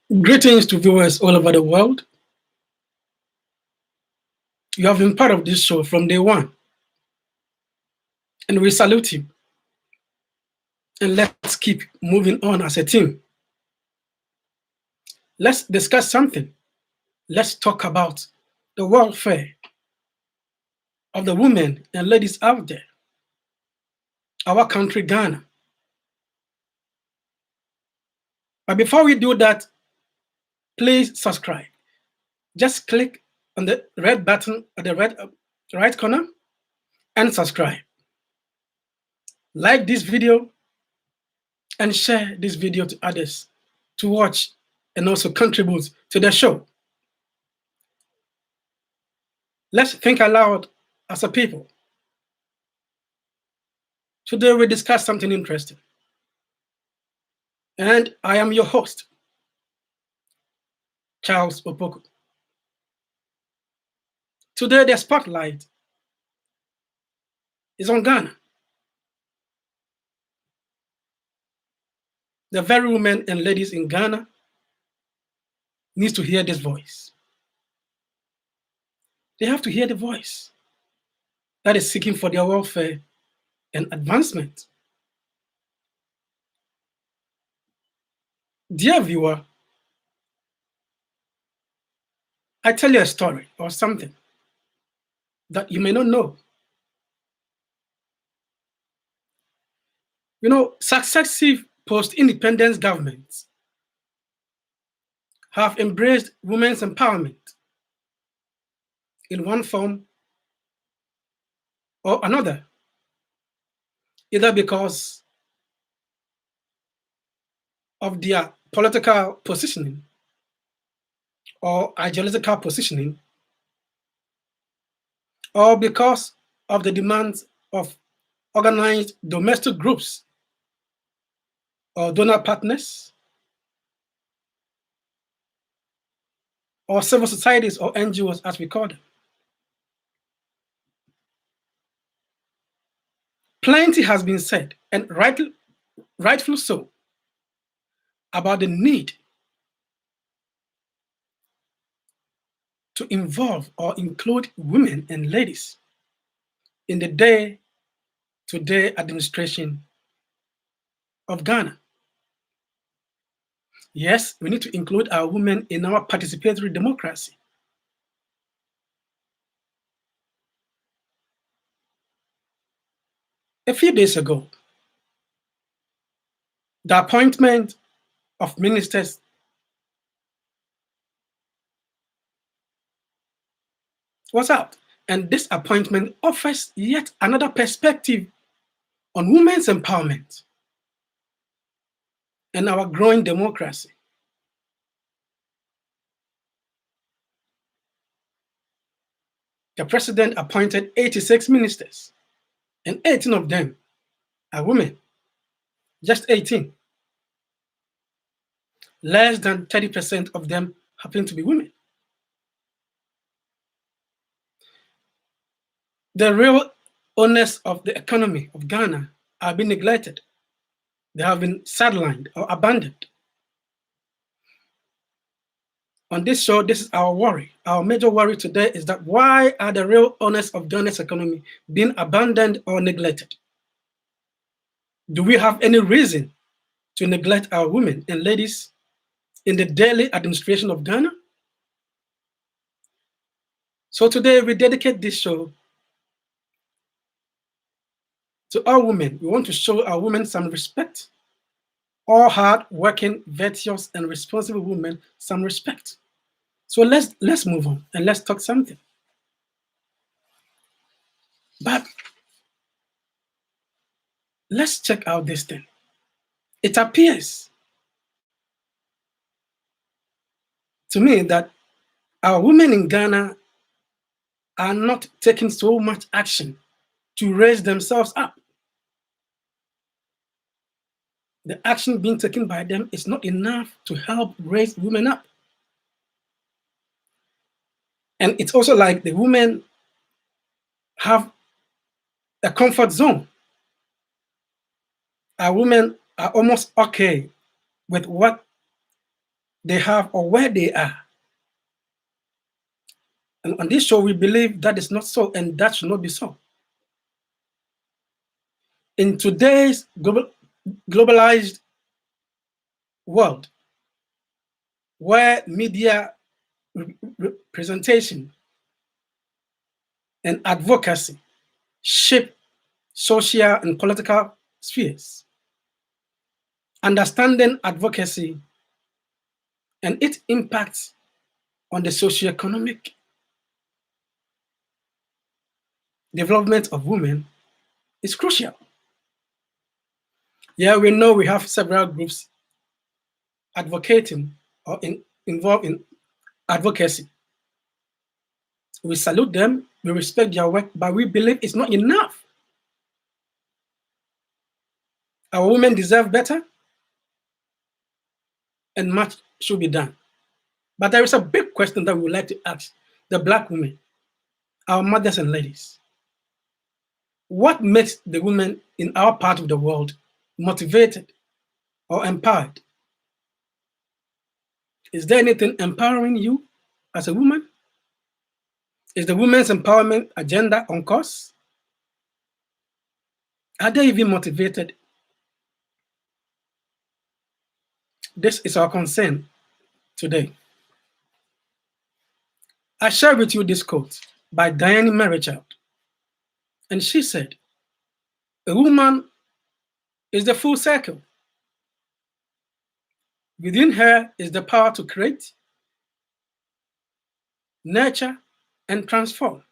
Greetings to viewers all over the world. You have been part of this show from day one, and we salute you. And let's keep moving on as a team. Let's discuss something. Let's talk about the welfare of the women and ladies out there, our country, Ghana. But before we do that, please subscribe. Just click on the red button at the right corner and subscribe. Like this video and share this video to others to watch and also contribute to the show. Let's think aloud as a people. Today we discuss something interesting. And I am your host, Charles Opoku. Today the spotlight is on Ghana. The very women and ladies in Ghana needs to hear this voice. They have to hear the voice that is seeking for their welfare and advancement. Dear viewer, I tell you a story or something that you may not know. You know, successive post-independence governments have embraced women's empowerment in one form or another, either because of their political positioning or ideological positioning, or because of the demands of organized domestic groups or donor partners, or civil societies or NGOs as we call them. Plenty has been said, and rightfully so, about the need to involve or include women and ladies in the day-to-day administration of Ghana. Yes, we need to include our women in our participatory democracy. A few days ago, the appointment of ministers was out, and this appointment offers yet another perspective on women's empowerment and our growing democracy. The president appointed 86 ministers, and 18 of them are women. Just 18. Less than 30% of them happen to be women. The real owners of the economy of Ghana are being neglected. They have been sidelined or abandoned. On this show, this is our worry. Our major worry today is that why are the real owners of Ghana's economy being abandoned or neglected? Do we have any reason to neglect our women and ladies in the daily administration of Ghana? So today we dedicate this show to our women. We want to show our women some respect. All hard-working, virtuous, and responsible women some respect. So let's move on and let's talk something. But let's check out this thing. It appears to me that our women in Ghana are not taking so much action to raise themselves up. The action being taken by them is not enough to help raise women up. And it's also like the women have a comfort zone. Our women are almost okay with what they have or where they are. And on this show, we believe that is not so, and that should not be so. In today's globalized world, where media representation and advocacy shape social and political spheres, understanding advocacy and its impacts on the socioeconomic development of women is crucial. Yeah, we know we have several groups advocating or involved in advocacy. We salute them, we respect their work, but we believe it's not enough. Our women deserve better, and much should be done. But there is a big question that we would like to ask the Black women, our mothers and ladies. What makes the women in our part of the world motivated or empowered? Is there anything empowering you as a woman? Is the women's empowerment agenda on course? Are they even motivated? This is our concern today. I share with you this quote by Diane Merrichild. And she said, "A woman is the full circle. Within her is the power to create, nurture, and transform."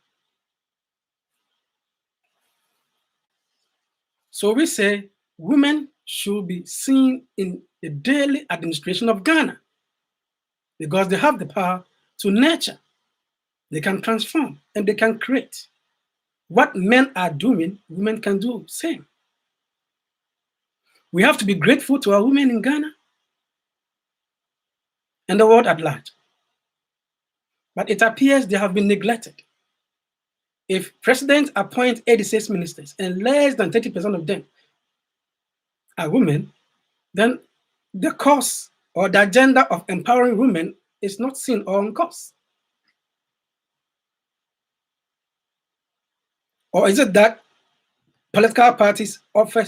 So we say women should be seen in the daily administration of Ghana because they have the power to nurture, they can transform, and they can create. What men are doing, women can do same. We have to be grateful to our women in Ghana and the world at large. But it appears they have been neglected. If presidents appoint 86 ministers and less than 30% of them are women, then the cause or the agenda of empowering women is not seen or on course. Or is it that political parties offer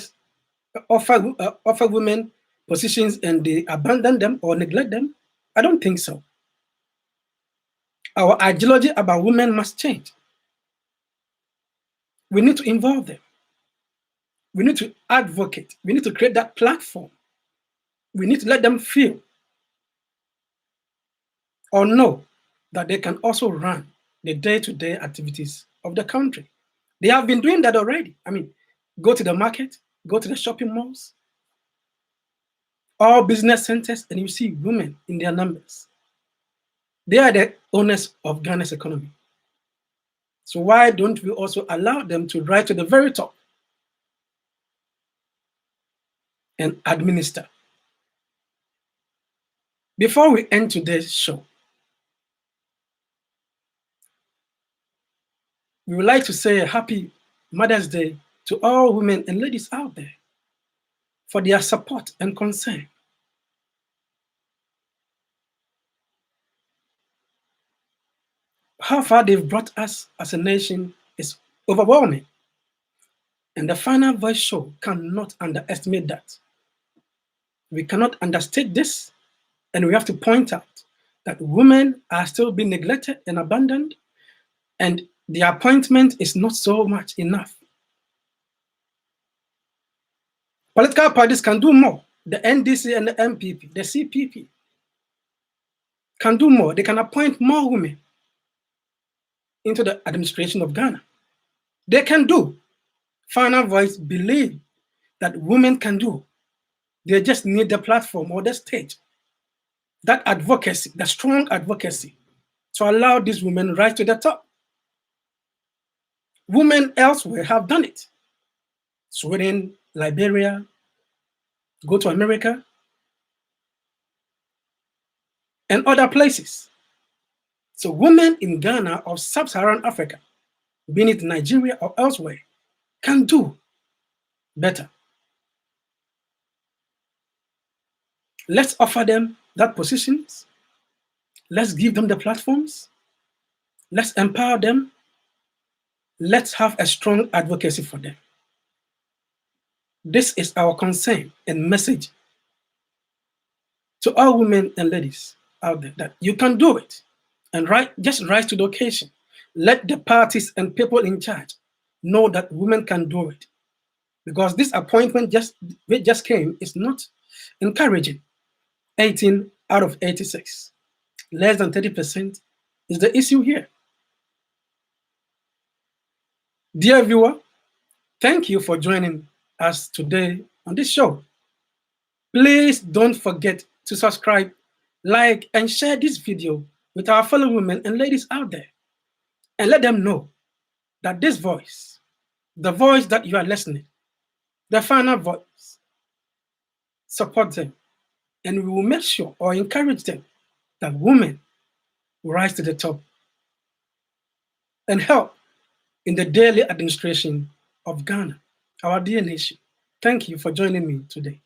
women positions and they abandon them or neglect them? I don't think so. Our ideology about women must change. We need to involve them. We need to advocate. We need to create that platform. We need to let them feel or know that they can also run the day-to-day activities of the country. They have been doing that already. I mean, go to the market, go to the shopping malls, all business centers, and you see women in their numbers. They are the owners of Ghana's economy. So why don't we also allow them to rise to the very top and administer? Before we end today's show, we would like to say a happy Mother's Day to all women and ladies out there for their support and concern. How far they've brought us as a nation is overwhelming. And the Final Voice show cannot underestimate that. We cannot understate this, and we have to point out that women are still being neglected and abandoned, and the appointment is not so much enough. Political parties can do more. The NDC and the MPP, the CPP can do more. They can appoint more women into the administration of Ghana. They can do. Final Voice believe that women can do. They just need the platform or the stage, that advocacy, the strong advocacy, to allow these women rise to the top. Women elsewhere have done it. Sweden, Liberia, go to America, and other places. So women in Ghana or sub-Saharan Africa, be it Nigeria or elsewhere, can do better. Let's offer them that positions. Let's give them the platforms. Let's empower them. Let's have a strong advocacy for them. This is our concern and message to all women and ladies out there, that you can do it. And just rise to the occasion. Let the parties and people in charge know that women can do it. Because this appointment just came is not encouraging. 18 out of 86, less than 30% is the issue here. Dear viewer, thank you for joining us today on this show. Please don't forget to subscribe, like, and share this video with our fellow women and ladies out there. And let them know that this voice, the voice that you are listening, the final voice, support them. And we will make sure or encourage them that women will rise to the top and help in the daily administration of Ghana, our dear nation. Thank you for joining me today.